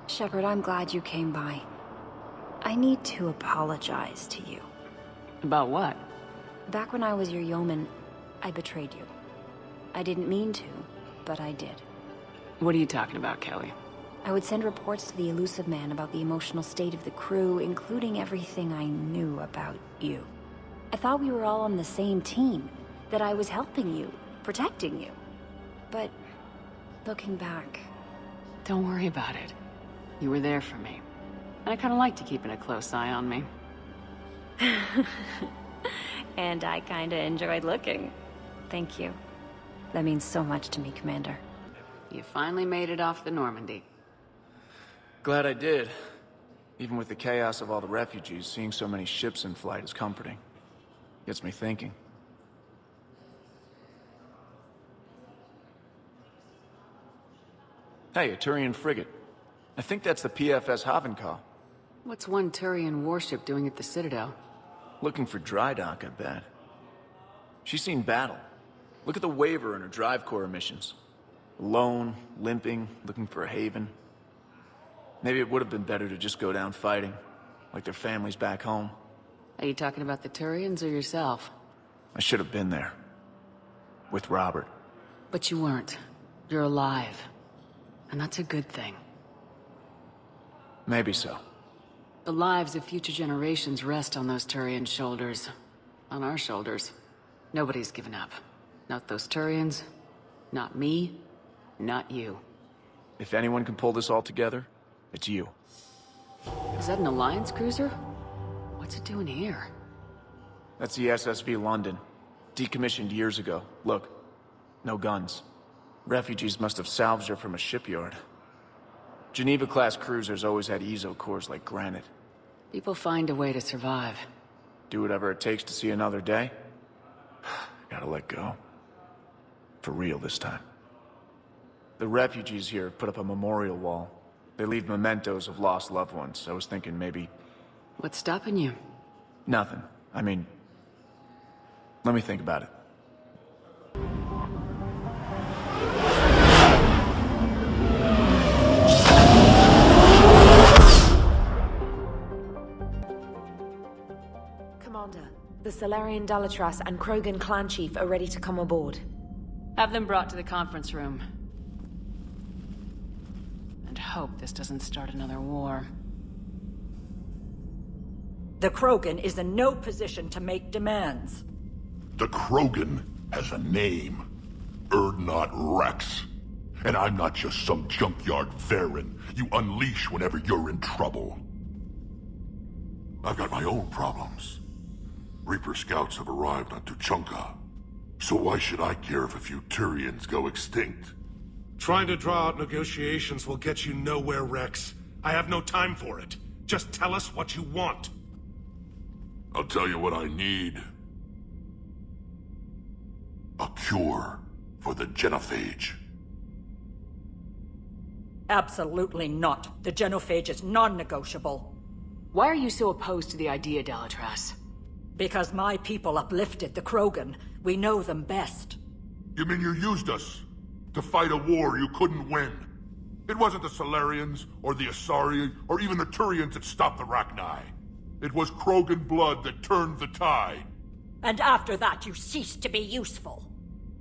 Shepard, I'm glad you came by. I need to apologize to you. About what? Back when I was your yeoman, I betrayed you. I didn't mean to, but I did. What are you talking about, Kelly? I would send reports to the Elusive Man about the emotional state of the crew, including everything I knew about you. I thought we were all on the same team, that I was helping you, protecting you. But, looking back... Don't worry about it. You were there for me. And I kinda liked you keeping a close eye on me. And I kinda enjoyed looking. Thank you. That means so much to me, Commander. You finally made it off the Normandy. Glad I did. Even with the chaos of all the refugees, seeing so many ships in flight is comforting. Gets me thinking. Hey, a Turian frigate. I think that's the PFS Havenkaw. What's one Turian warship doing at the Citadel? Looking for dry dock, I bet. She's seen battle. Look at the waiver in her drive core emissions. Alone, limping, looking for a haven. Maybe it would have been better to just go down fighting, like their families back home. Are you talking about the Turians or yourself? I should have been there. With Robert. But you weren't. You're alive. And that's a good thing. Maybe so. The lives of future generations rest on those Turian shoulders. On our shoulders. Nobody's given up. Not those Turians. Not me. Not you. If anyone can pull this all together, it's you. Is that an Alliance cruiser? What's it doing here? That's the SSV London. Decommissioned years ago. Look. No guns. Refugees must have salvaged her from a shipyard. Geneva-class cruisers always had ezo cores like granite. People find a way to survive. Do whatever it takes to see another day. Gotta let go. For real this time. The refugees here have put up a memorial wall. They leave mementos of lost loved ones. I was thinking maybe... What's stopping you? Nothing. I mean... Let me think about it. Commander, the Salarian Dalatras and Krogan clan chief are ready to come aboard. Have them brought to the conference room. And hope this doesn't start another war. The Krogan is in no position to make demands. The Krogan has a name. Urdnot Rex. And I'm not just some junkyard Varen you unleash whenever you're in trouble. I've got my own problems. Reaper scouts have arrived on Tuchanka. So why should I care if a few Turians go extinct? Trying to draw out negotiations will get you nowhere, Rex. I have no time for it. Just tell us what you want. I'll tell you what I need. A cure for the genophage. Absolutely not. The genophage is non-negotiable. Why are you so opposed to the idea, Dalatras? Because my people uplifted the Krogan. We know them best. You mean you used us to fight a war you couldn't win? It wasn't the Salarians, or the Asari, or even the Turians that stopped the Rachni. It was Krogan blood that turned the tide. And after that, you ceased to be useful.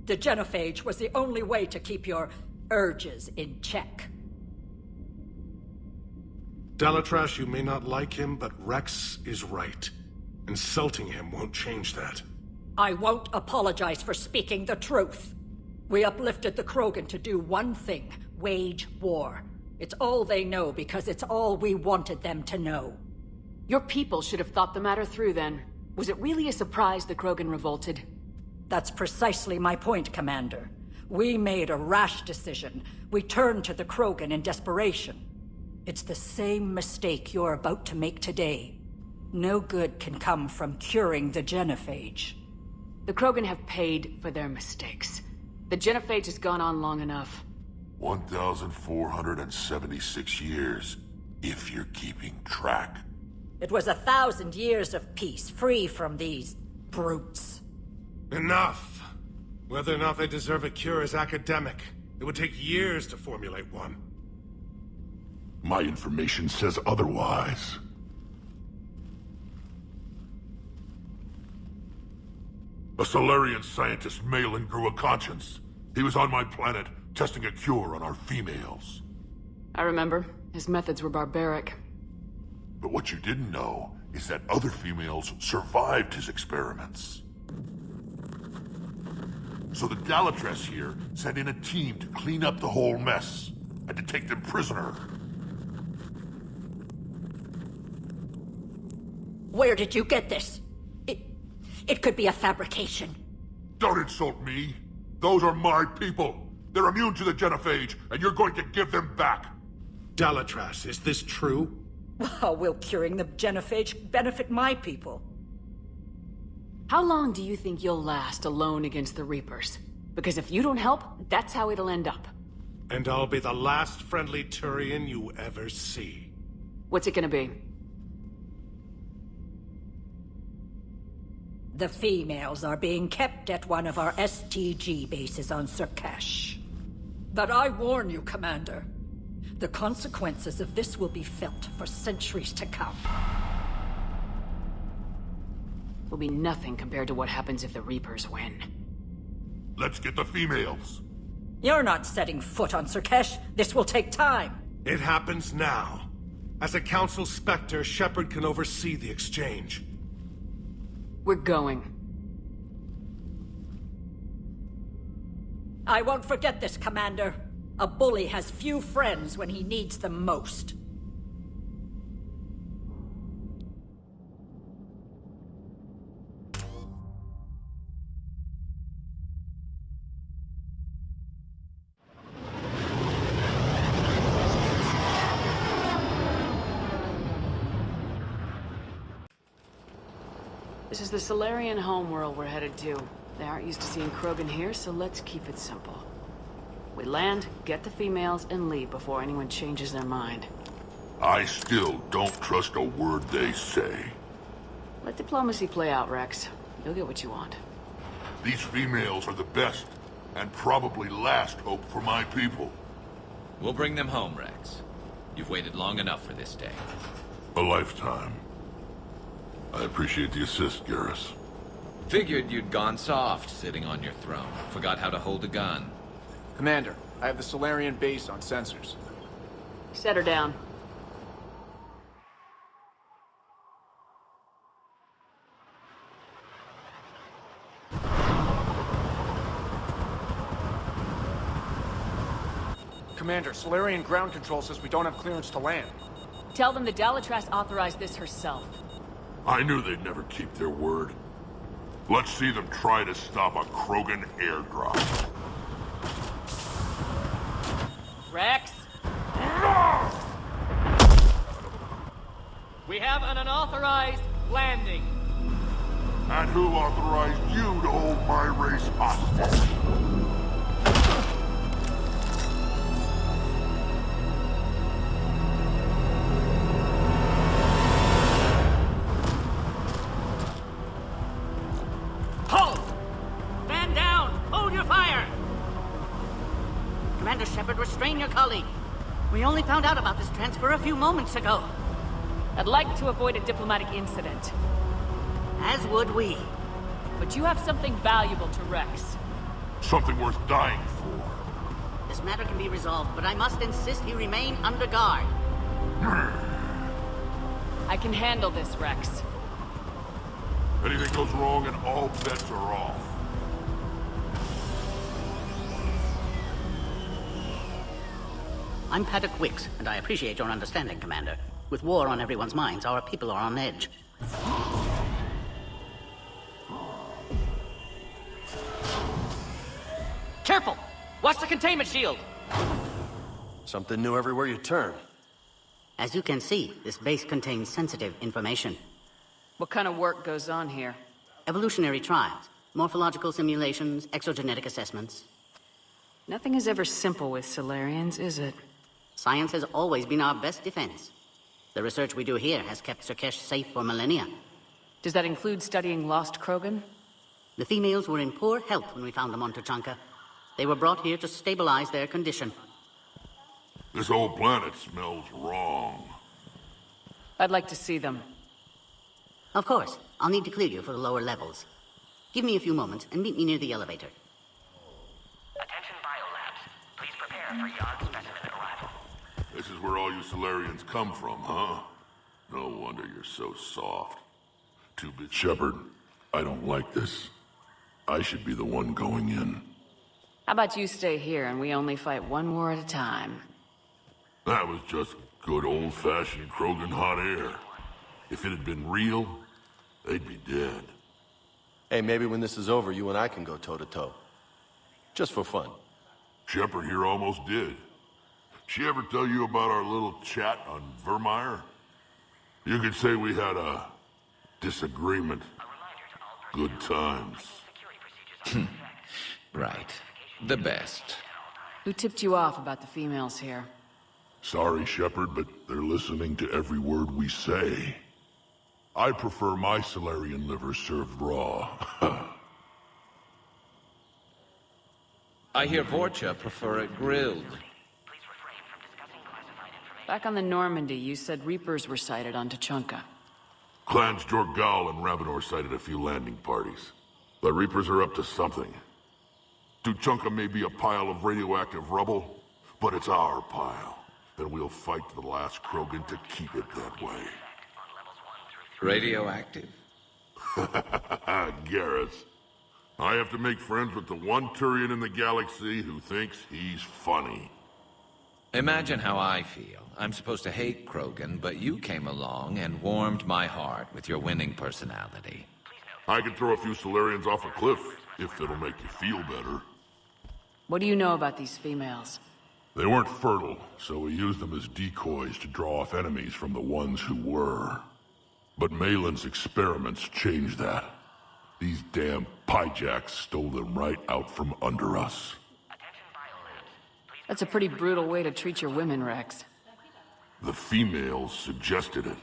The genophage was the only way to keep your urges in check. Dalatras, you may not like him, but Rex is right. Insulting him won't change that. I won't apologize for speaking the truth. We uplifted the Krogan to do one thing, wage war. It's all they know because it's all we wanted them to know. Your people should have thought the matter through then. Was it really a surprise the Krogan revolted? That's precisely my point, Commander. We made a rash decision. We turned to the Krogan in desperation. It's the same mistake you're about to make today. No good can come from curing the genophage. The Krogan have paid for their mistakes. The genophage has gone on long enough. 1,476 years, if you're keeping track. It was 1,000 years of peace, free from these brutes. Enough! Whether or not they deserve a cure is academic. It would take years to formulate one. My information says otherwise. A Solarian scientist, Malin, grew a conscience. He was on my planet, testing a cure on our females. I remember. His methods were barbaric. But what you didn't know is that other females survived his experiments. So the Dalatress here sent in a team to clean up the whole mess, and to take them prisoner. Where did you get this? It could be a fabrication. Don't insult me. Those are my people. They're immune to the genophage, and you're going to give them back. Dalatrass, is this true? How will curing the genophage benefit my people? How long do you think you'll last alone against the Reapers? Because if you don't help, that's how it'll end up. And I'll be the last friendly Turian you ever see. What's it gonna be? The females are being kept at one of our STG bases on Surkash. But I warn you, Commander. The consequences of this will be felt for centuries to come. Will be nothing compared to what happens if the Reapers win. Let's get the females. You're not setting foot on Surkash. This will take time. It happens now. As a Council Spectre, Shepard can oversee the exchange. We're going. I won't forget this, Commander. A bully has few friends when he needs them most. This is the Solarian homeworld we're headed to. They aren't used to seeing Krogan here, so let's keep it simple. We land, get the females, and leave before anyone changes their mind. I still don't trust a word they say. Let diplomacy play out, Rex. You'll get what you want. These females are the best, and probably last hope for my people. We'll bring them home, Rex. You've waited long enough for this day. A lifetime. I appreciate the assist, Garrus. Figured you'd gone soft sitting on your throne. Forgot how to hold a gun. Commander, I have the Solarian base on sensors. Set her down. Commander, Solarian ground control says we don't have clearance to land. Tell them the Dalatrass authorized this herself. I knew they'd never keep their word. Let's see them try to stop a Krogan airdrop. Rex? We have an unauthorized landing. And who authorized you to hold my race hostage? Commander Shepard, restrain your colleague. We only found out about this transfer a few moments ago. I'd like to avoid a diplomatic incident. As would we. But you have something valuable to Rex. Something worth dying for. This matter can be resolved, but I must insist he remain under guard. I can handle this, Rex. Anything goes wrong and all bets are off. I'm Paddock Wicks, and I appreciate your understanding, Commander. With war on everyone's minds, our people are on edge. Careful! Watch the containment shield! Something new everywhere you turn. As you can see, this base contains sensitive information. What kind of work goes on here? Evolutionary trials, morphological simulations, exogenetic assessments. Nothing is ever simple with Solarians, is it? Science has always been our best defense. The research we do here has kept Surkash safe for millennia. Does that include studying lost Krogan? The females were in poor health when we found them on Tuchanka. They were brought here to stabilize their condition. This whole planet smells wrong. I'd like to see them. Of course. I'll need to clear you for the lower levels. Give me a few moments and meet me near the elevator. Attention biolabs. Please prepare for yard specimen arrival. This is where all you Solarians come from, huh? No wonder you're so soft. Too big. Shepard, I don't like this. I should be the one going in. How about you stay here and we only fight one war at a time? That was just good old-fashioned Krogan hot air. If it had been real, they'd be dead. Hey, maybe when this is over, you and I can go toe-to-toe. Just for fun. Shepard here almost did. She ever tell you about our little chat on Vermeer? You could say we had a disagreement. Good times. Right. The best. Who tipped you off about the females here? Sorry, Shepard, but they're listening to every word we say. I prefer my Solarian liver served raw. I hear Vorcha prefer it grilled. Back on the Normandy, you said Reapers were sighted on Tuchanka. Clans Jorgal and Ravenor sighted a few landing parties. The Reapers are up to something. Tuchanka may be a pile of radioactive rubble, but it's our pile. And we'll fight to the last Krogan to keep it that way. Radioactive? Garrus. I have to make friends with the one Turian in the galaxy who thinks he's funny. Imagine how I feel. I'm supposed to hate Krogan, but you came along and warmed my heart with your winning personality. I could throw a few Solarians off a cliff, if it'll make you feel better. What do you know about these females? They weren't fertile, so we used them as decoys to draw off enemies from the ones who were. But Malin's experiments changed that. These damn pyjacks stole them right out from under us. That's a pretty brutal way to treat your women, Rex. The females suggested it.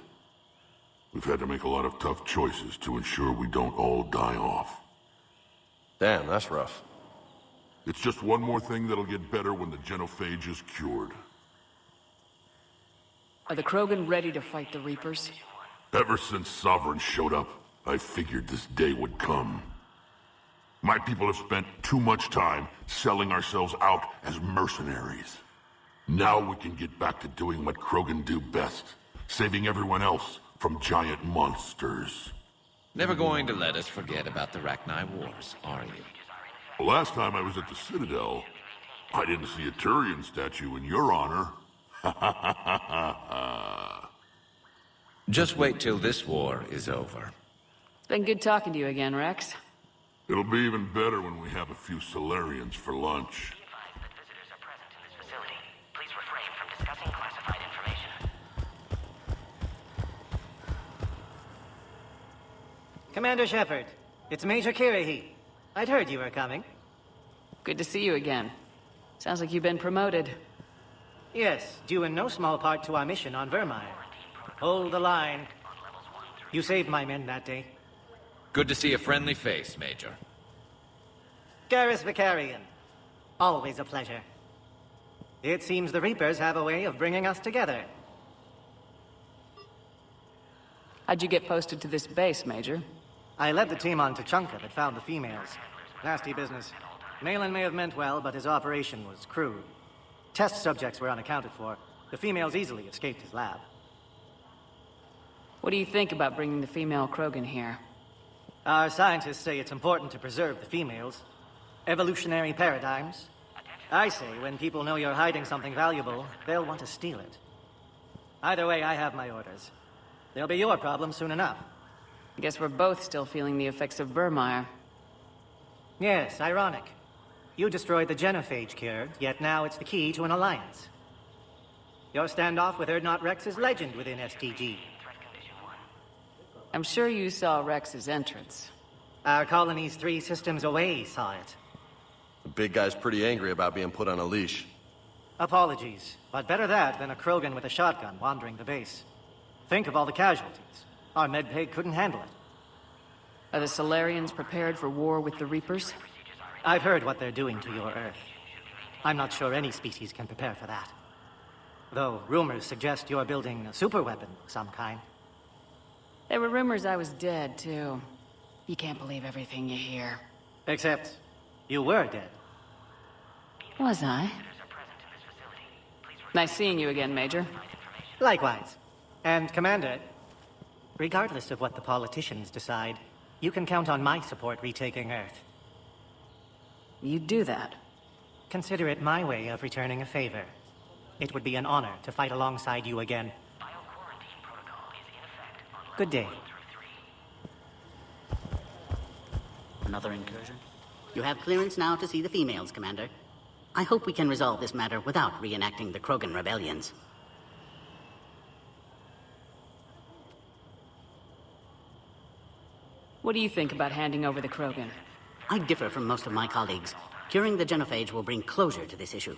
We've had to make a lot of tough choices to ensure we don't all die off. Damn, that's rough. It's just one more thing that'll get better when the genophage is cured. Are the Krogan ready to fight the Reapers? Ever since Sovereign showed up, I figured this day would come. My people have spent too much time selling ourselves out as mercenaries. Now we can get back to doing what Krogan do best, saving everyone else from giant monsters. Never going to let us forget about the Rachni Wars, are you? The last time I was at the Citadel, I didn't see a Turian statue in your honor. Just wait till this war is over. It's been good talking to you again, Rex. It'll be even better when we have a few Solarians for lunch. Commander Shepard, it's Major Kirahi. I'd heard you were coming. Good to see you again. Sounds like you've been promoted. Yes, due in no small part to our mission on Vermeer. Hold the line. You saved my men that day. Good to see a friendly face, Major. Garrus Vicarian. Always a pleasure. It seems the Reapers have a way of bringing us together. How'd you get posted to this base, Major? I led the team on Tuchanka that found the females. Nasty business. Malin may have meant well, but his operation was crude. Test subjects were unaccounted for. The females easily escaped his lab. What do you think about bringing the female Krogan here? Our scientists say it's important to preserve the females. Evolutionary paradigms. I say when people know you're hiding something valuable, they'll want to steal it. Either way, I have my orders. They'll be your problem soon enough. I guess we're both still feeling the effects of Vermeer. Yes, ironic. You destroyed the genophage cure, yet now it's the key to an alliance. Your standoff with Urdnot Rex is legend within STG. I'm sure you saw Rex's entrance. Our colonies 3 systems away saw it. The big guy's pretty angry about being put on a leash. Apologies, but better that than a Krogan with a shotgun wandering the base. Think of all the casualties. Our medpay couldn't handle it. Are the Solarians prepared for war with the Reapers? I've heard what they're doing to your Earth. I'm not sure any species can prepare for that. Though rumors suggest you're building a superweapon of some kind. There were rumors I was dead, too. You can't believe everything you hear. Except, you were dead. Was I? Nice seeing you again, Major. Likewise. And Commander, regardless of what the politicians decide, you can count on my support retaking Earth. You'd do that? Consider it my way of returning a favor. It would be an honor to fight alongside you again. Good day. Another incursion? You have clearance now to see the females, Commander. I hope we can resolve this matter without reenacting the Krogan rebellions. What do you think about handing over the Krogan? I differ from most of my colleagues. Curing the genophage will bring closure to this issue.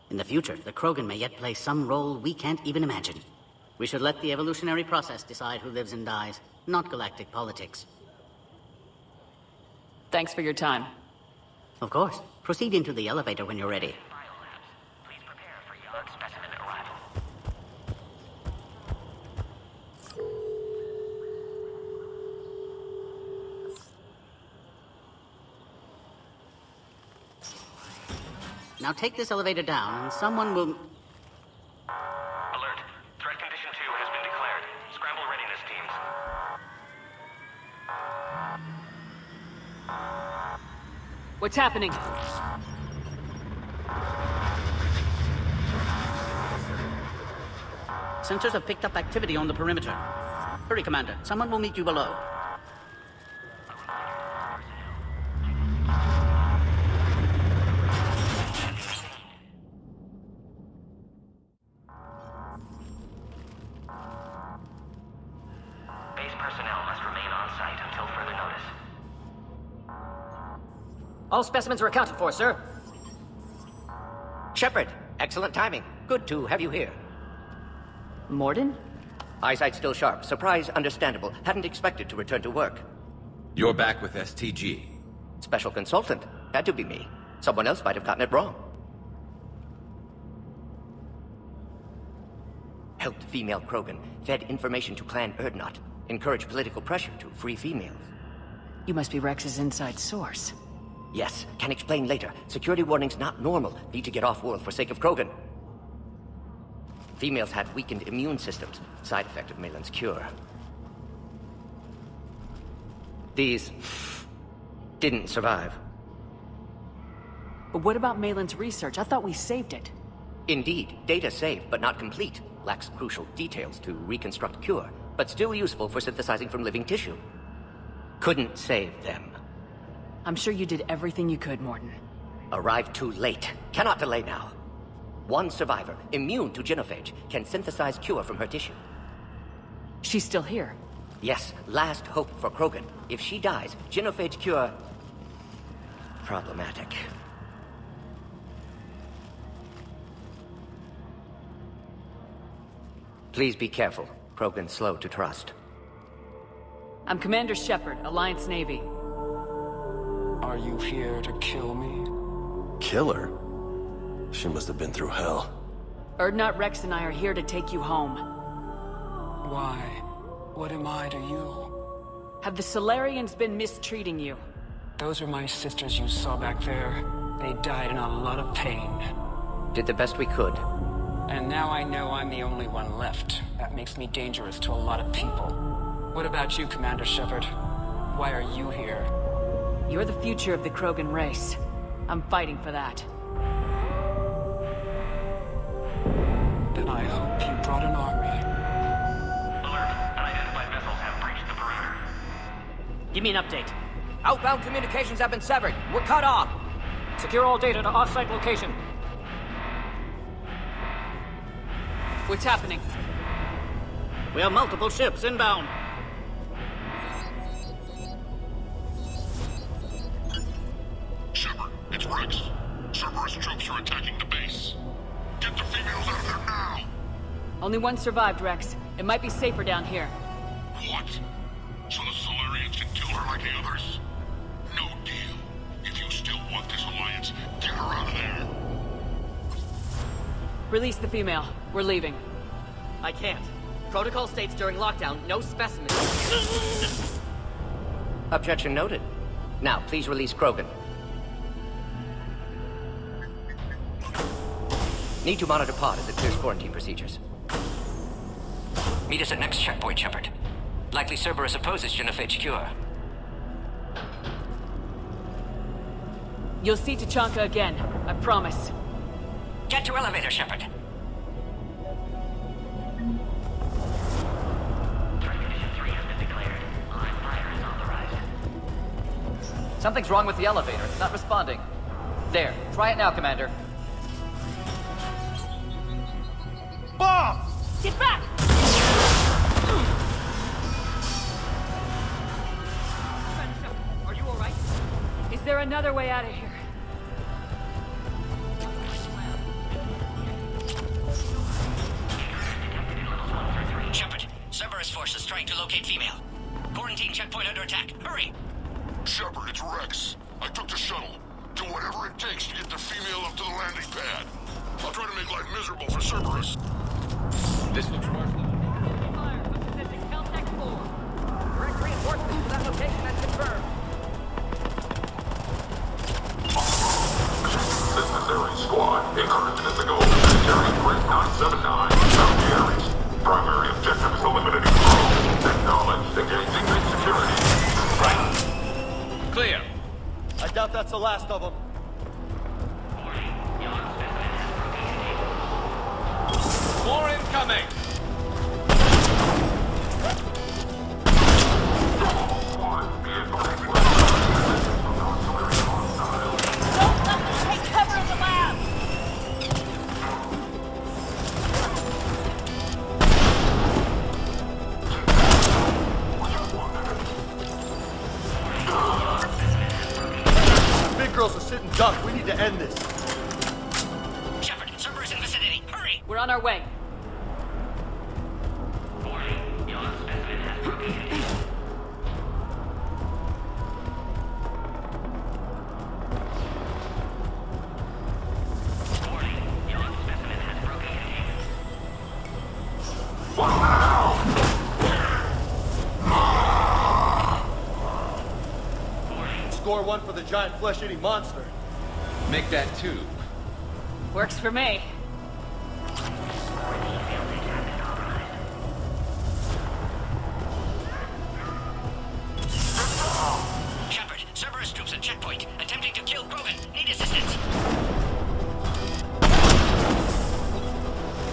In the future, the Krogan may yet play some role we can't even imagine. We should let the evolutionary process decide who lives and dies, not galactic politics. Thanks for your time. Of course. Proceed into the elevator when you're ready. Please prepare for Yod specimen arrival. Now take this elevator down, and someone will... Alert. Threat condition 2 has been declared. Scramble readiness teams. What's happening? Sensors have picked up activity on the perimeter. Hurry, Commander. Someone will meet you below. Base personnel must remain on site until further notice. All specimens are accounted for, sir. Shepard, excellent timing. Good to have you here. Morden? Eyesight still sharp. Surprise understandable. Hadn't expected to return to work. You're back with STG. Special consultant. Had to be me. Someone else might have gotten it wrong. Helped female Krogan. Fed information to Clan Erdnot. Encouraged political pressure to free females. You must be Rex's inside source. Yes, can explain later. Security warnings not normal. Need to get off-world for sake of Krogan. Females had weakened immune systems. Side effect of Malin's cure. These... didn't survive. But what about Malin's research? I thought we saved it. Indeed, data saved, but not complete. Lacks crucial details to reconstruct cure, but still useful for synthesizing from living tissue. Couldn't save them. I'm sure you did everything you could, Morden. Arrived too late. Cannot delay now. One survivor, immune to genophage, can synthesize cure from her tissue. She's still here? Yes, last hope for Krogan. If she dies, genophage cure... problematic. Please be careful. Krogan's slow to trust. I'm Commander Shepard, Alliance Navy. Are you here to kill me? Kill her? She must have been through hell. Erdnot, Rex, and I are here to take you home. Why? What am I to you? Have the Solarians been mistreating you? Those are my sisters you saw back there. They died in a lot of pain. Did the best we could. And now I know I'm the only one left. That makes me dangerous to a lot of people. What about you, Commander Shepard? Why are you here? You're the future of the Krogan race. I'm fighting for that. Then I hope you brought an army. Alert. Unidentified vessels have breached the perimeter. Give me an update. Outbound communications have been severed. We're cut off. Secure all data to off-site location. What's happening? We have multiple ships inbound. Shepard, it's Rex. Cerberus troops are attacking the base. Get the females out of there now! Only one survived, Rex. It might be safer down here. What? So the Solarians can kill her like the others? No deal. If you still want this alliance, get her out of there. Release the female. We're leaving. I can't. Protocol states during lockdown, no specimens. Objection noted. Now, please release Krogan. Need to monitor pod as it clears quarantine procedures. Meet us at next checkpoint, Shepard. Likely Cerberus opposes genophage cure. You'll see Tachanka again. I promise. Get to elevator, Shepard. Something's wrong with the elevator. It's not responding. There. Try it now, Commander. Bomb! Get back! Are you alright? Is there another way out of here? Shepard, Cerberus forces trying to locate female. Quarantine checkpoint under attack. Hurry! Shepard, it's Rex. I took the shuttle. Do whatever it takes to get the female up to the landing pad. I'll try to make life miserable for Cerberus. This looks worse. Fire from position Caltech 4. Direct reinforcements to that location has confirmed. This is Ares Squad. Encouragement to go. Military Grid 979. Bounty Ares. Primary objective is eliminating Krogan. Acknowledge engaging big security. Right. Clear. I doubt that's the last of them. More incoming! Don't let them take cover in the lab! The big girls are sitting duck. We need to end this. Shepard, Cerberus in vicinity. Hurry! We're on our way. Score one for the giant flesh-eating monster. Make that 2. Works for me. Shepard, Cerberus troops at checkpoint, attempting to kill Krogan. Need assistance.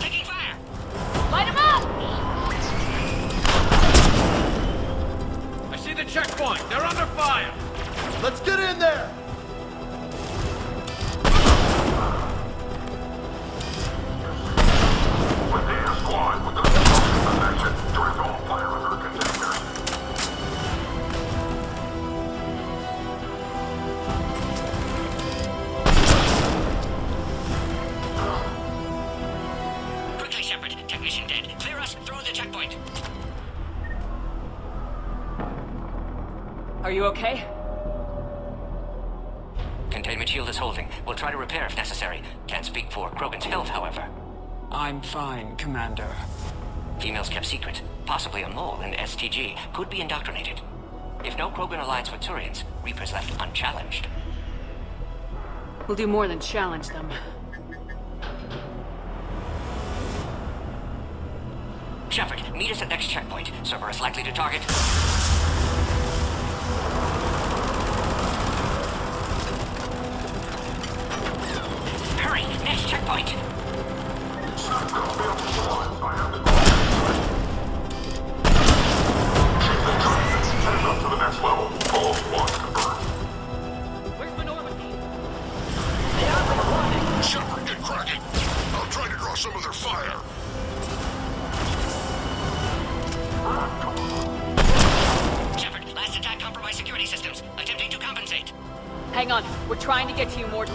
Taking fire! Light him up! I see the checkpoint. They're under fire. Let's get in there! Medea Squad with the possession. Direct all fire under containment. Quickly, Shepard. Technician dead. Clear us through the checkpoint. Are you okay? Containment shield is holding. We'll try to repair if necessary. Can't speak for Krogan's health, however. I'm fine, Commander. Females kept secret. Possibly a mole in STG. Could be indoctrinated. If no Krogan alliance with Turians, Reaper's left unchallenged. We'll do more than challenge them. Shepard, meet us at next checkpoint. Cerberus likely to target. Hurry! Next checkpoint! Heading up to the next level. All squads confirmed. Where's the Normandy? Shepard, get cracking. I'll try to draw some of their fire. Shepard, last attack compromised security systems. Attempting to compensate. Hang on. We're trying to get to you, Morton.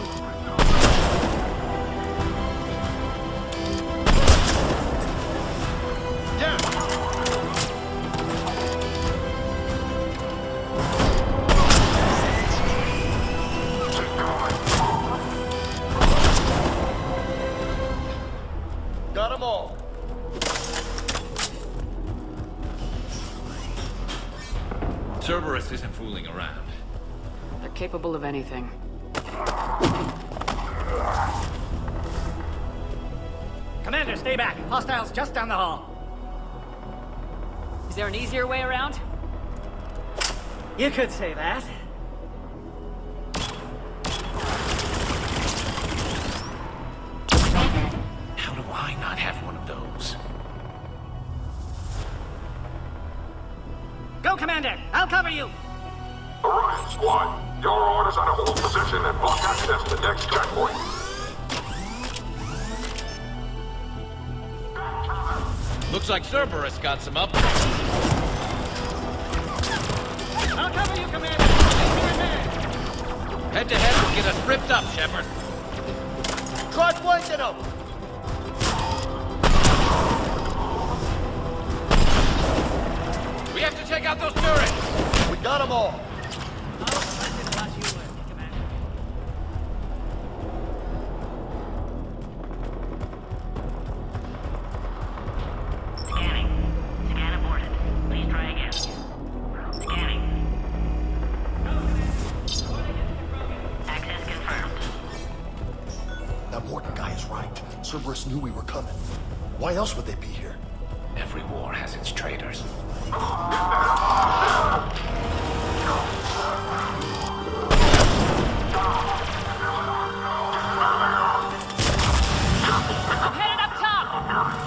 them all! Cerberus isn't fooling around. They're capable of anything. Commander, stay back. Hostiles just down the hall. Is there an easier way around? You could say that. How do I not have one of those? Go, Commander! I'll cover you! Orion Squad, your orders are to hold position and block access to the next checkpoint. Looks like Cerberus got some up. I'll cover you, Commander! Head to head will get us ripped up, Shepard. Try flanking them! We have to take out those turrets! We got them all! Cerberus knew we were coming. Why else would they be here? Every war has its traitors. I'm headed up top!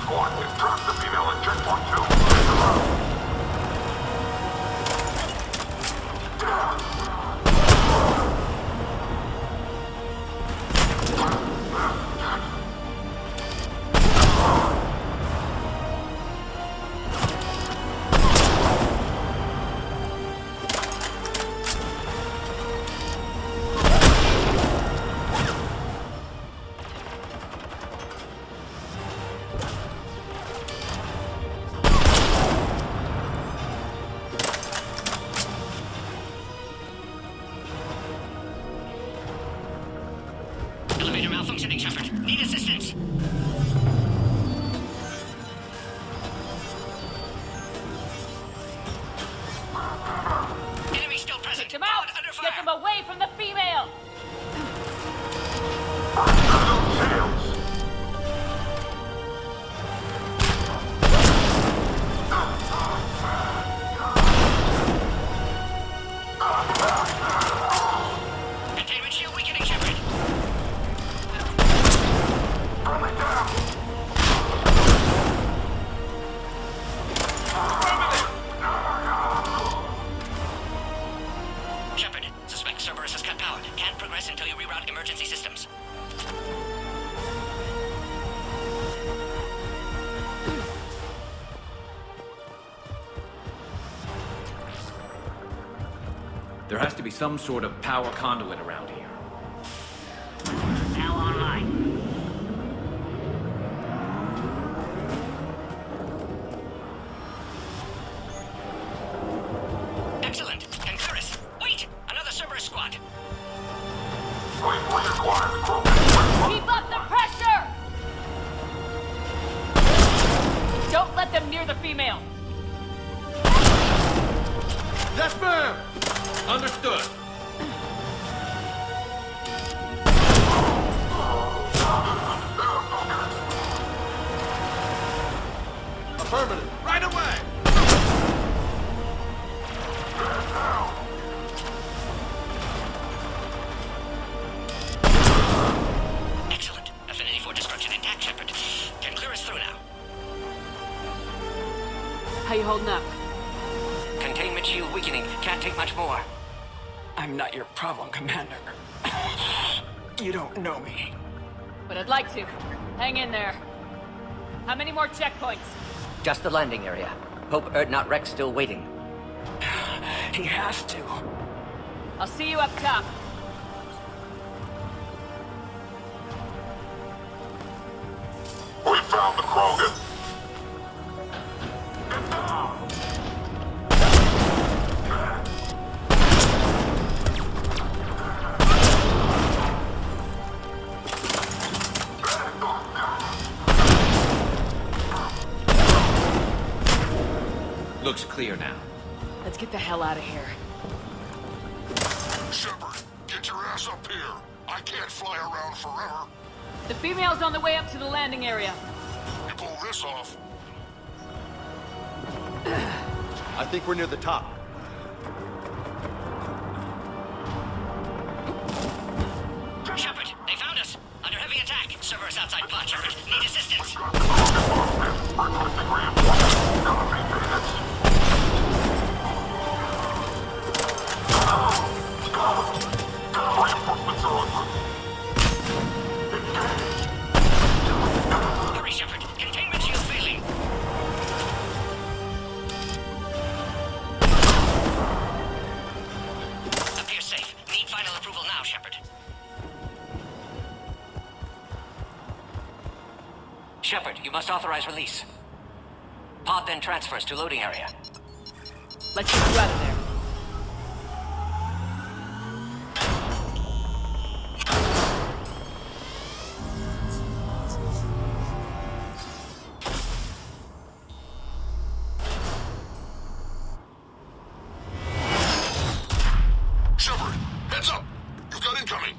Squad, trap the female in checkpoint 2. Elevator malfunctioning, Shepard. Need assistance. Enemy still present. Get them out! Under fire. Get them away from the female! Containment shield weakening, Shepard. Shepard, suspect Cerberus has cut power. Can't progress until you reroute emergency systems. There has to be some sort of power conduit around here. Now online. Excellent. Concurrus. Wait! Another Cerberus squad. Keep up the pressure! Don't let them near the female! Yes, ma'am! Understood. Affirmative. Right away! Excellent. Affinity for destruction intact, Shepard. Can clear us through now. How you holding up? Containment shield weakening. Can't take much more. I'm not your problem, Commander. You don't know me. But I'd like to. Hang in there. How many more checkpoints? Just the landing area. Hope Erdnot Rex still waiting. He has to. I'll see you up top. We found the Krogan. Looks clear now. Let's get the hell out of here. Shepard, get your ass up here. I can't fly around forever. The female's on the way up to the landing area. You pull this off. I think we're near the top. Shepard, they found us. Under heavy attack. Servers outside pod, Shepard. Need assistance. Hurry, Shepard. Containment shield failing. Appears safe. Need final approval now, Shepard. Shepard, you must authorize release. Pod then transfers to loading area. Let's get you out of there. Shepard, heads up! You've got incoming!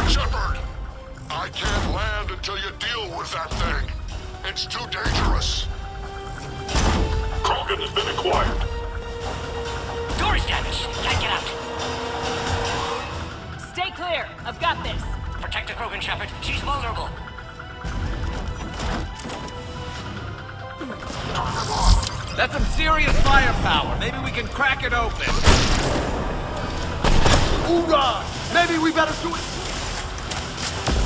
Shepard! I can't land until you deal with that thing. It's too dangerous. Krogan has been acquired. Door is damaged. Can't get out. Stay clear. I've got this. Protect the Krogan, Shepard. She's vulnerable. That's some serious firepower. Maybe we can crack it open. Hoorah! Maybe we better do it.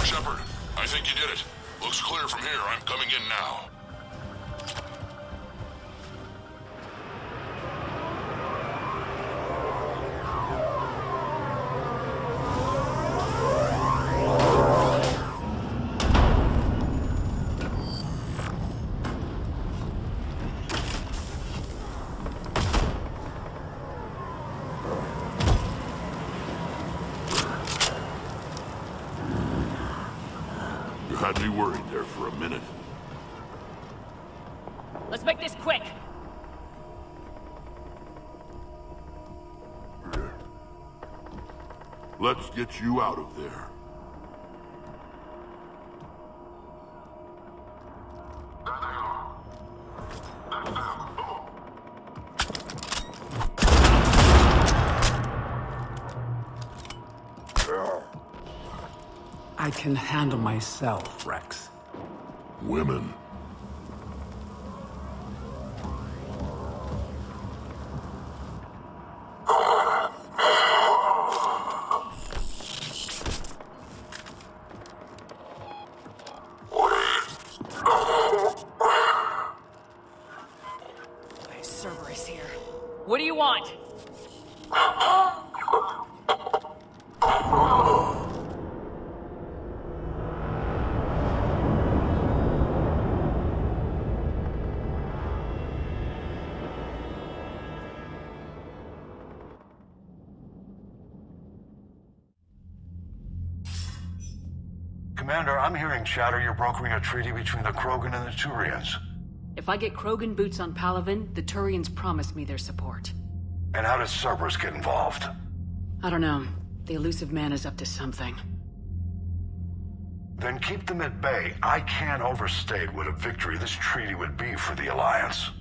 Shepard, I think you did it. Looks clear from here. I'm coming in now. You had me worried there for a minute. Let's make this quick. Let's get you out of there. I can handle myself, Rex. Women. Cerberus here. What do you want? Commander, I'm hearing chatter you're brokering a treaty between the Krogan and the Turians. If I get Krogan boots on Palaven, the Turians promise me their support. And how does Cerberus get involved? I don't know. The elusive man is up to something. Then keep them at bay. I can't overstate what a victory this treaty would be for the Alliance.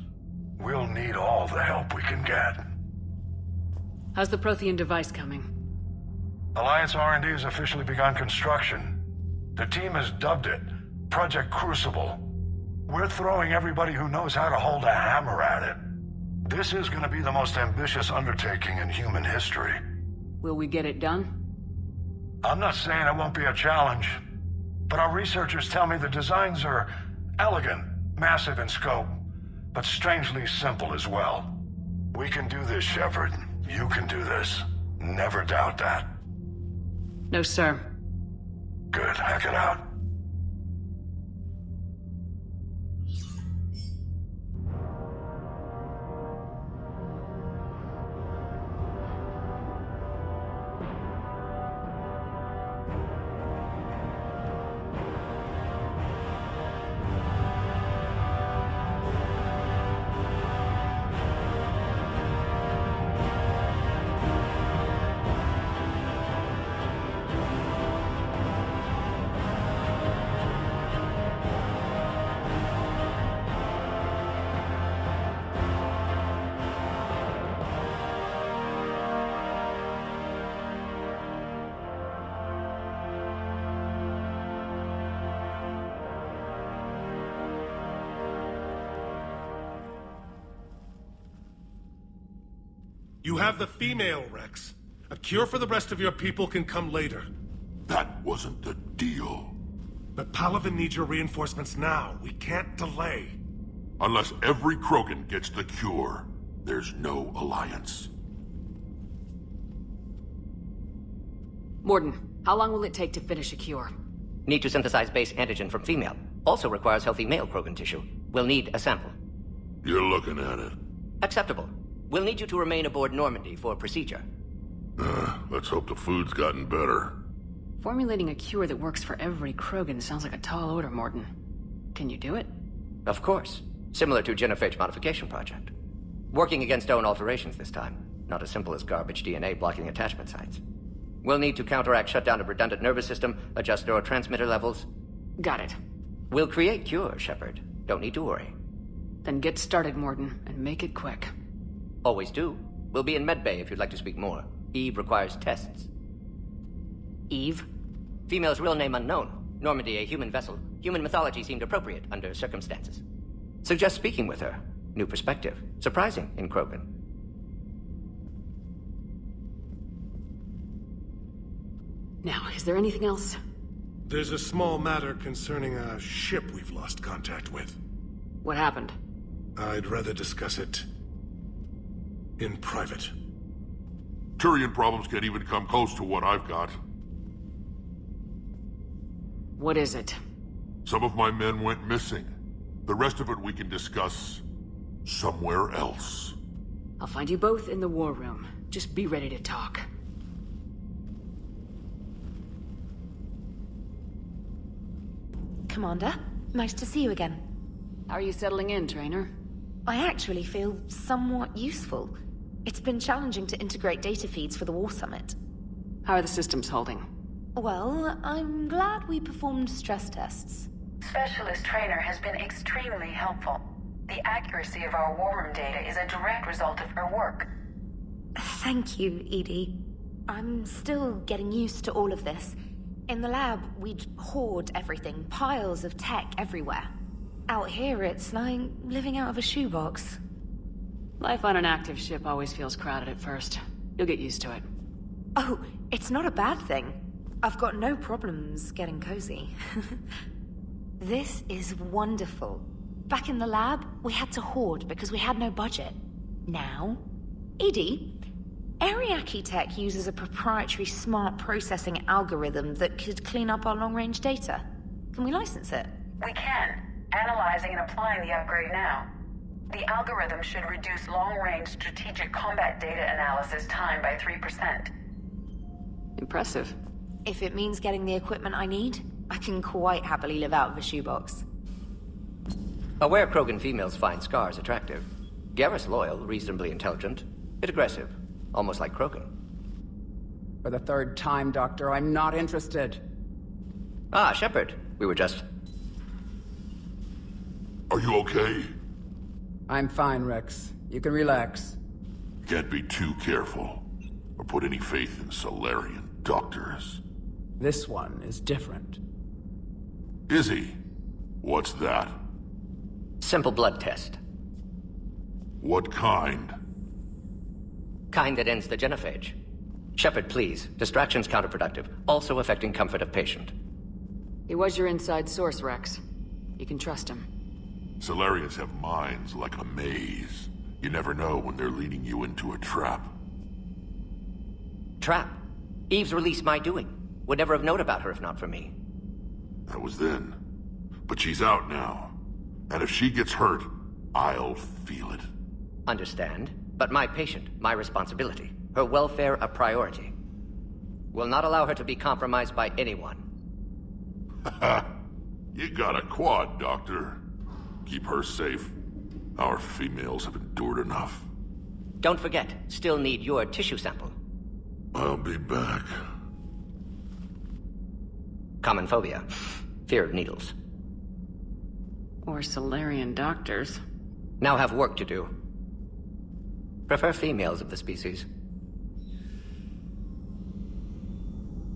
We'll need all the help we can get. How's the Prothean device coming? Alliance R&D has officially begun construction. The team has dubbed it Project Crucible. We're throwing everybody who knows how to hold a hammer at it. This is going to be the most ambitious undertaking in human history. Will we get it done? I'm not saying it won't be a challenge, but our researchers tell me the designs are elegant, massive in scope, but strangely simple as well. We can do this, Shepard. You can do this. Never doubt that. No, sir. Good. Hack it out. You have the female, Rex. A cure for the rest of your people can come later. That wasn't the deal. But Palaven needs your reinforcements now. We can't delay. Unless every Krogan gets the cure, there's no alliance. Morden, how long will it take to finish a cure? Need to synthesize base antigen from female. Also requires healthy male Krogan tissue. We'll need a sample. You're looking at it. Acceptable. We'll need you to remain aboard Normandy for procedure. Let's hope the food's gotten better. Formulating a cure that works for every Krogan sounds like a tall order, Morden. Can you do it? Of course. Similar to genophage modification project. Working against own alterations this time. Not as simple as garbage DNA blocking attachment sites. We'll need to counteract shutdown of redundant nervous system, adjust neurotransmitter levels. Got it. We'll create cure, Shepard. Don't need to worry. Then get started, Morden, and make it quick. Always do. We'll be in medbay if you'd like to speak more. Eve requires tests. Eve? Female's real name unknown. Normandy, a human vessel. Human mythology seemed appropriate under circumstances. Suggest speaking with her. New perspective. Surprising in Krogan. Now, is there anything else? There's a small matter concerning a ship we've lost contact with. What happened? I'd rather discuss it in private. Turian problems can't even come close to what I've got. What is it? Some of my men went missing. The rest of it we can discuss somewhere else. I'll find you both in the war room. Just be ready to talk. Commander, nice to see you again. How are you settling in, Trainer? I actually feel somewhat useful. It's been challenging to integrate data feeds for the War Summit. How are the systems holding? Well, I'm glad we performed stress tests. Specialist Trainer has been extremely helpful. The accuracy of our war room data is a direct result of her work. Thank you, Edie. I'm still getting used to all of this. In the lab, we'd hoard everything, piles of tech everywhere. Out here, it's like living out of a shoebox. Life on an active ship always feels crowded at first. You'll get used to it. Oh, it's not a bad thing. I've got no problems getting cozy. This is wonderful. Back in the lab, we had to hoard because we had no budget. Now, Edie, Ariake Tech uses a proprietary smart processing algorithm that could clean up our long-range data. Can we license it? We can. Analyzing and applying the upgrade now. The algorithm should reduce long-range strategic combat data analysis time by 3%. Impressive. If it means getting the equipment I need, I can quite happily live out of a shoebox. Aware Krogan females find Scars attractive. Garrus loyal, reasonably intelligent, bit aggressive, almost like Krogan. For the third time, Doctor, I'm not interested. Ah, Shepard. We were just... Are you okay? I'm fine, Rex. You can relax. Can't be too careful, or put any faith in Salarian doctors. This one is different. Is he? What's that? Simple blood test. What kind? Kind that ends the genophage. Shepard, please. Distraction's counterproductive, also affecting comfort of patient. He was your inside source, Rex. You can trust him. Salarians have minds like a maze. You never know when they're leading you into a trap. Trap? Eve's release my doing. Would never have known about her if not for me. That was then. But she's out now. And if she gets hurt, I'll feel it. Understand. But my patient, my responsibility. Her welfare a priority. Will not allow her to be compromised by anyone. You got a quad, Doctor. Keep her safe. Our females have endured enough. Don't forget, still need your tissue sample. I'll be back. Common phobia. Fear of needles. Or Salarian doctors. Now have work to do. Prefer females of the species.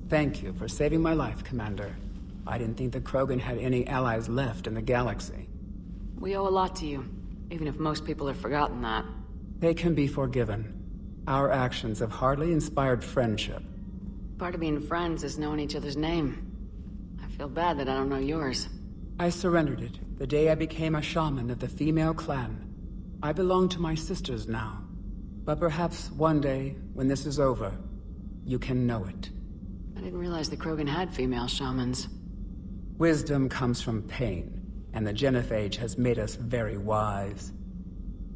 Thank you for saving my life, Commander. I didn't think the Krogan had any allies left in the galaxy. We owe a lot to you, even if most people have forgotten that. They can be forgiven. Our actions have hardly inspired friendship. Part of being friends is knowing each other's name. I feel bad that I don't know yours. I surrendered it the day I became a shaman of the female clan. I belong to my sisters now. But perhaps one day, when this is over, you can know it. I didn't realize the Krogan had female shamans. Wisdom comes from pain, and the genophage has made us very wise.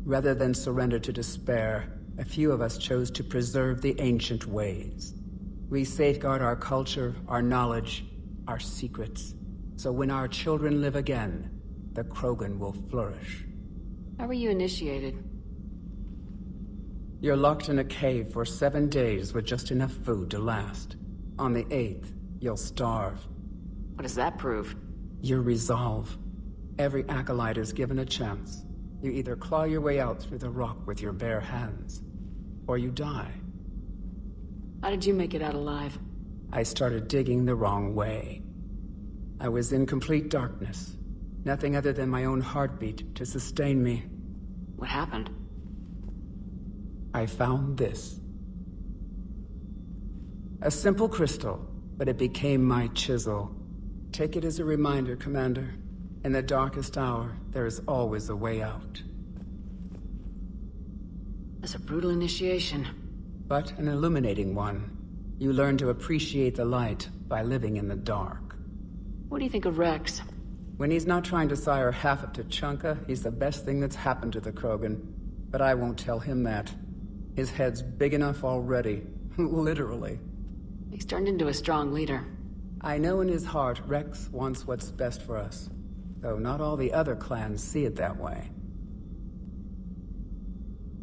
Rather than surrender to despair, a few of us chose to preserve the ancient ways. We safeguard our culture, our knowledge, our secrets. So when our children live again, the Krogan will flourish. How were you initiated? You're locked in a cave for 7 days with just enough food to last. On the 8th, you'll starve. What does that prove? Your resolve. Every acolyte is given a chance. You either claw your way out through the rock with your bare hands, or you die. How did you make it out alive? I started digging the wrong way. I was in complete darkness. Nothing other than my own heartbeat to sustain me. What happened? I found this. A simple crystal, but it became my chisel. Take it as a reminder, Commander. In the darkest hour, there is always a way out. That's a brutal initiation. But an illuminating one. You learn to appreciate the light by living in the dark. What do you think of Rex? When he's not trying to sire half of Tuchanka, he's the best thing that's happened to the Krogan. But I won't tell him that. His head's big enough already. Literally. He's turned into a strong leader. I know in his heart Rex wants what's best for us. Though not all the other clans see it that way.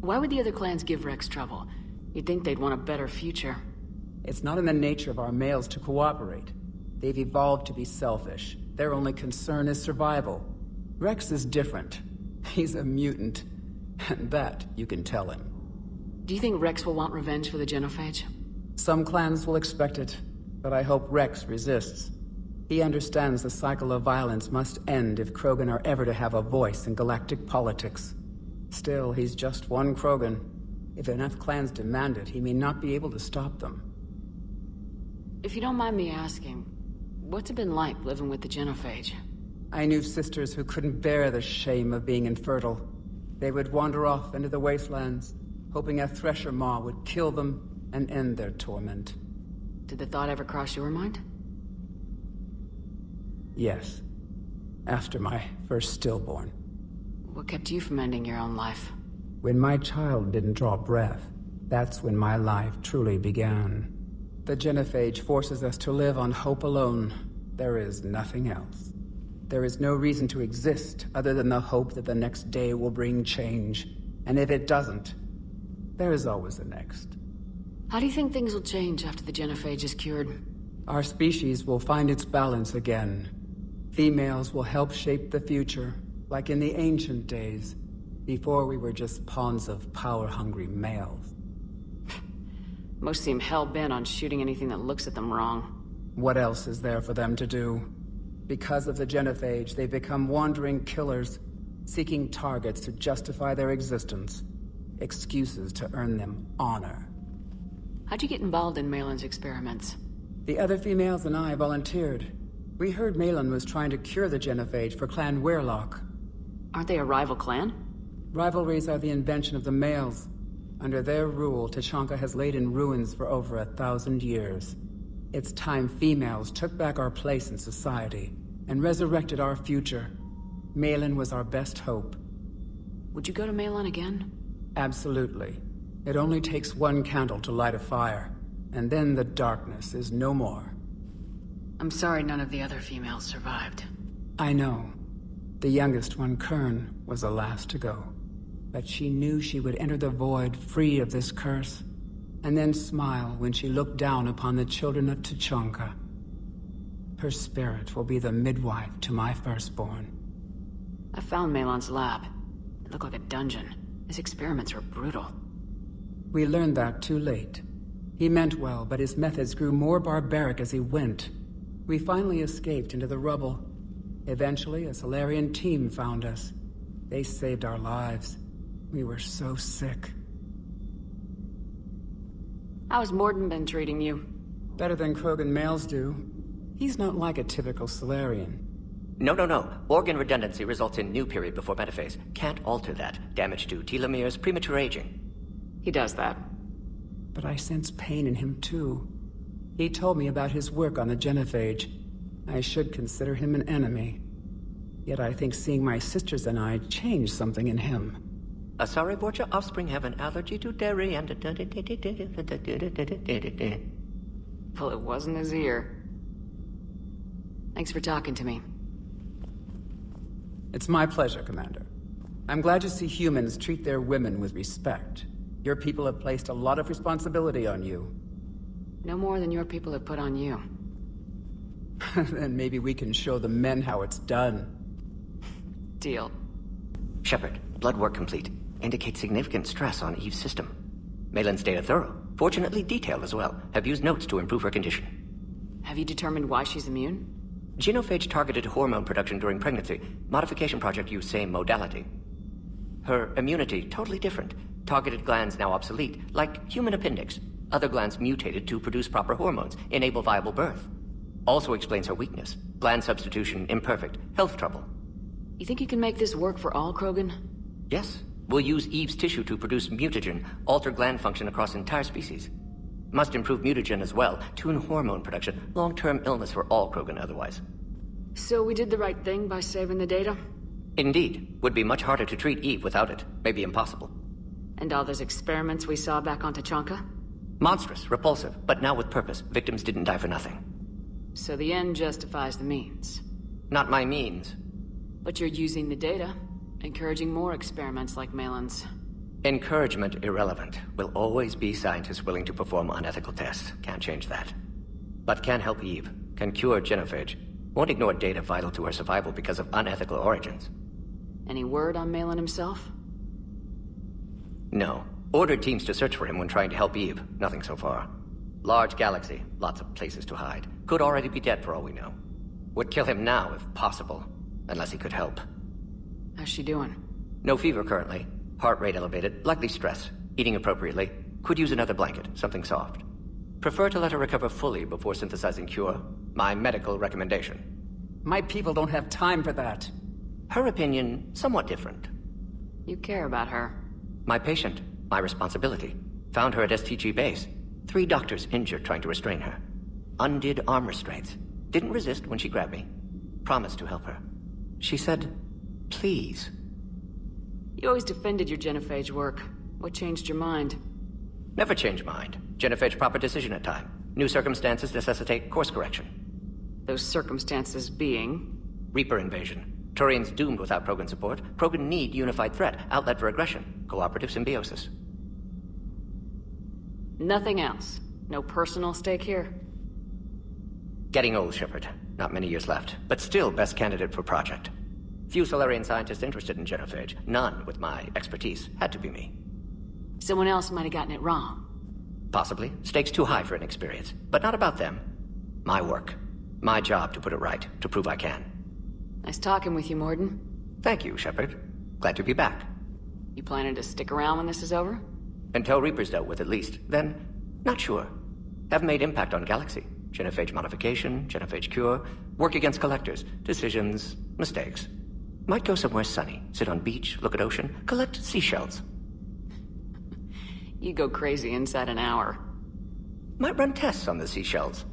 Why would the other clans give Rex trouble? You'd think they'd want a better future. It's not in the nature of our males to cooperate. They've evolved to be selfish. Their only concern is survival. Rex is different. He's a mutant. And that you can tell him. Do you think Rex will want revenge for the genophage? Some clans will expect it, but I hope Rex resists. He understands the cycle of violence must end if Krogan are ever to have a voice in galactic politics. Still, he's just one Krogan. If enough clans demand it, he may not be able to stop them. If you don't mind me asking, what's it been like living with the genophage? I knew sisters who couldn't bear the shame of being infertile. They would wander off into the wastelands, hoping a thresher maw would kill them and end their torment. Did the thought ever cross your mind? Yes. After my first stillborn. What kept you from ending your own life? When my child didn't draw breath, that's when my life truly began. The genophage forces us to live on hope alone. There is nothing else. There is no reason to exist other than the hope that the next day will bring change. And if it doesn't, there is always the next. How do you think things will change after the genophage is cured? Our species will find its balance again. Females will help shape the future, like in the ancient days, before we were just pawns of power-hungry males. Most seem hell-bent on shooting anything that looks at them wrong. What else is there for them to do? Because of the genophage, they've become wandering killers, seeking targets to justify their existence. Excuses to earn them honor. How'd you get involved in Malin's experiments? The other females and I volunteered. We heard Malin was trying to cure the genophage for Clan Weirlock. Aren't they a rival clan? Rivalries are the invention of the males. Under their rule, Tuchanka has laid in ruins for over 1,000 years. It's time females took back our place in society and resurrected our future. Malin was our best hope. Would you go to Malin again? Absolutely. It only takes one candle to light a fire, and then the darkness is no more. I'm sorry none of the other females survived. I know. The youngest one, Kern, was the last to go. But she knew she would enter the void free of this curse, and then smile when she looked down upon the children of Tuchanka. Her spirit will be the midwife to my firstborn. I found Malin's lab. It looked like a dungeon. His experiments were brutal. We learned that too late. He meant well, but his methods grew more barbaric as he went. We finally escaped into the rubble. Eventually, a Solarian team found us. They saved our lives. We were so sick. How's Morden been treating you? Better than Krogan males do. He's not like a typical Solarian. No. Organ redundancy results in new period before metaphase. Can't alter that. Damage to telomeres, premature aging. He does that. But I sense pain in him too. He told me about his work on the genophage. I should consider him an enemy. Yet I think seeing my sisters and I changed something in him. Sorry, Borgia, offspring have an allergy to dairy and... Well, it wasn't his ear. Thanks for talking to me. It's my pleasure, Commander. I'm glad to see humans treat their women with respect. Your people have placed a lot of responsibility on you. No more than your people have put on you. Then maybe we can show the men how it's done. Deal. Shepard, blood work complete. Indicates significant stress on Eve's system. Malin's data thorough. Fortunately detailed as well. Have used notes to improve her condition. Have you determined why she's immune? Genophage targeted hormone production during pregnancy. Modification project used same modality. Her immunity totally different. Targeted glands now obsolete, like human appendix. Other glands mutated to produce proper hormones, enable viable birth. Also explains her weakness. Gland substitution imperfect. Health trouble. You think you can make this work for all Krogan? Yes. We'll use Eve's tissue to produce mutagen, alter gland function across entire species. Must improve mutagen as well, tune hormone production, long-term illness for all Krogan otherwise. So we did the right thing by saving the data? Indeed. Would be much harder to treat Eve without it. Maybe impossible. And all those experiments we saw back on Tachanka? Monstrous, repulsive, but now with purpose. Victims didn't die for nothing. So the end justifies the means. Not my means. But you're using the data, encouraging more experiments like Malin's. Encouragement irrelevant. Will always be scientists willing to perform unethical tests. Can't change that. But can help Eve. Can cure genophage. Won't ignore data vital to her survival because of unethical origins. Any word on Malin himself? No. Ordered teams to search for him when trying to help Eve. Nothing so far. Large galaxy. Lots of places to hide. Could already be dead for all we know. Would kill him now if possible. Unless he could help. How's she doing? No fever currently. Heart rate elevated. Likely stress. Eating appropriately. Could use another blanket. Something soft. Prefer to let her recover fully before synthesizing cure. My medical recommendation. My people don't have time for that. Her opinion, somewhat different. You care about her. My patient. My responsibility. Found her at STG base. 3 doctors injured trying to restrain her. Undid arm restraints. Didn't resist when she grabbed me. Promised to help her. She said, please. You always defended your genophage work. What changed your mind? Never change mind. Genophage proper decision at time. New circumstances necessitate course correction. Those circumstances being? Reaper invasion. Turians doomed without Krogan support. Krogan need unified threat. Outlet for aggression. Cooperative symbiosis. Nothing else? No personal stake here? Getting old, Shepard. Not many years left. But still best candidate for project. Few Solarian scientists interested in genophage. None with my expertise. Had to be me. Someone else might have gotten it wrong. Possibly. Stakes too high for inexperience. But not about them. My work. My job to put it right. To prove I can. Nice talking with you, Morden. Thank you, Shepard. Glad to be back. You planning to stick around when this is over? Until Reaper's dealt with at least. Then, not sure. Have made impact on Galaxy. Genophage modification, genophage cure, work against collectors, decisions, mistakes. Might go somewhere sunny, sit on beach, look at ocean, collect seashells. You go crazy inside an hour. Might run tests on the seashells.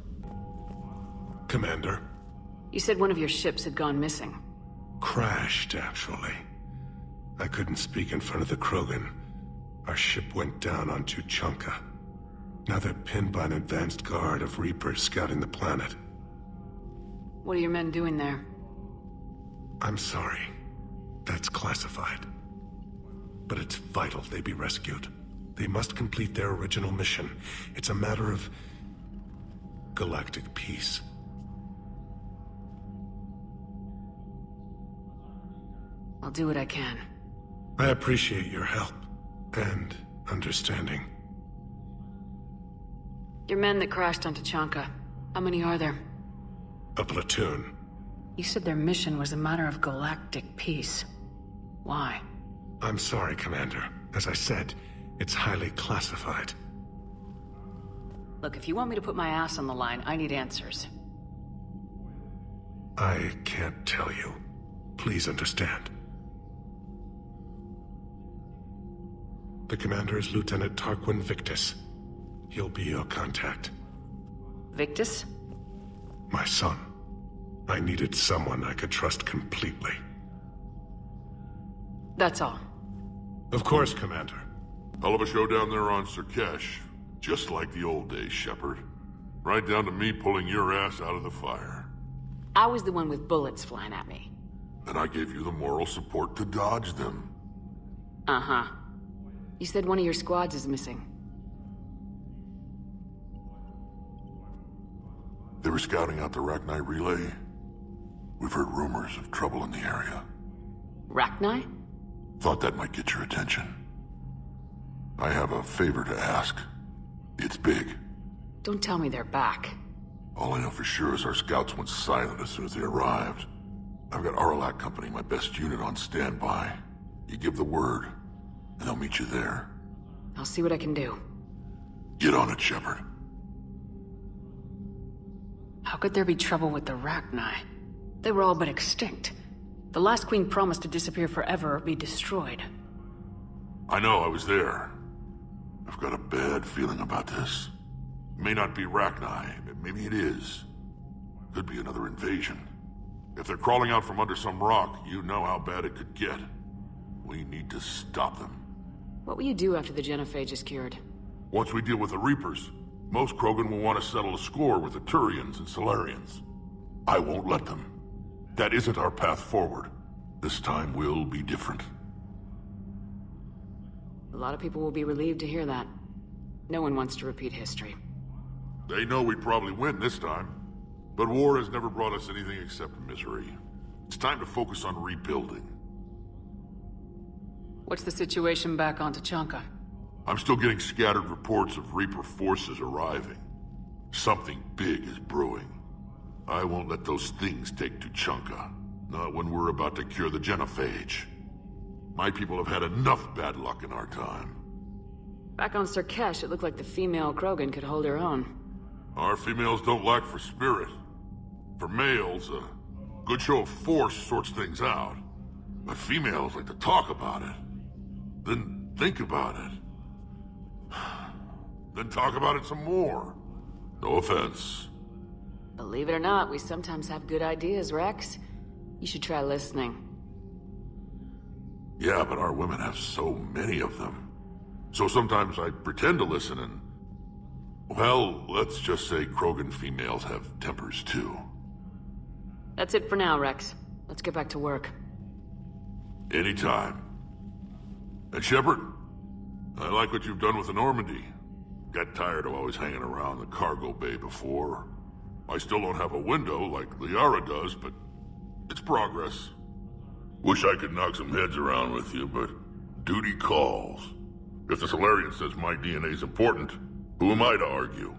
Commander? You said one of your ships had gone missing. Crashed, actually. I couldn't speak in front of the Krogan. Our ship went down on Tuchanka. Now they're pinned by an advanced guard of Reapers scouting the planet. What are your men doing there? I'm sorry. That's classified. But it's vital they be rescued. They must complete their original mission. It's a matter of galactic peace. I'll do what I can. I appreciate your help and understanding. Your men that crashed on Tachanka, how many are there? A platoon. You said their mission was a matter of galactic peace. Why? I'm sorry, Commander. As I said, it's highly classified. Look, if you want me to put my ass on the line, I need answers. I can't tell you. Please understand. The commander is Lieutenant Tarquin Victus. He'll be your contact. Victus? My son. I needed someone I could trust completely. That's all. Of course, Commander. Hell of a show down there on Sirkesh. Just like the old days, Shepard. Right down to me pulling your ass out of the fire. I was the one with bullets flying at me. And I gave you the moral support to dodge them. Uh-huh. You said one of your squads is missing. They were scouting out the Rachni relay. We've heard rumors of trouble in the area. Rachni? Thought that might get your attention. I have a favor to ask. It's big. Don't tell me they're back. All I know for sure is our scouts went silent as soon as they arrived. I've got Aralak Company, my best unit, on standby. You give the word, and they'll meet you there. I'll see what I can do. Get on it, Shepard. How could there be trouble with the Rachni? They were all but extinct. The last queen promised to disappear forever or be destroyed. I know, I was there. I've got a bad feeling about this. It may not be Rachni, maybe it is. Could be another invasion. If they're crawling out from under some rock, you know how bad it could get. We need to stop them. What will you do after the genophage is cured? Once we deal with the Reapers, most Krogan will want to settle a score with the Turians and Solarians. I won't let them. That isn't our path forward. This time will be different. A lot of people will be relieved to hear that. No one wants to repeat history. They know we'd probably win this time. But war has never brought us anything except misery. It's time to focus on rebuilding. What's the situation back on Tuchanka? I'm still getting scattered reports of Reaper forces arriving. Something big is brewing. I won't let those things take Tuchanka. Not when we're about to cure the genophage. My people have had enough bad luck in our time. Back on Sirkesh, it looked like the female Krogan could hold her own. Our females don't lack for spirit. For males, a good show of force sorts things out. But females like to talk about it. Then think about it. Then talk about it some more. No offense. Believe it or not, we sometimes have good ideas, Rex. You should try listening. Yeah, but our women have so many of them. So sometimes I pretend to listen and... Well, let's just say Krogan females have tempers too. That's it for now, Rex. Let's get back to work. Anytime. And Shepard, I like what you've done with the Normandy. Got tired of always hanging around the cargo bay before. I still don't have a window like Liara does, but it's progress. Wish I could knock some heads around with you, but duty calls. If the Solarian says my DNA's important, who am I to argue?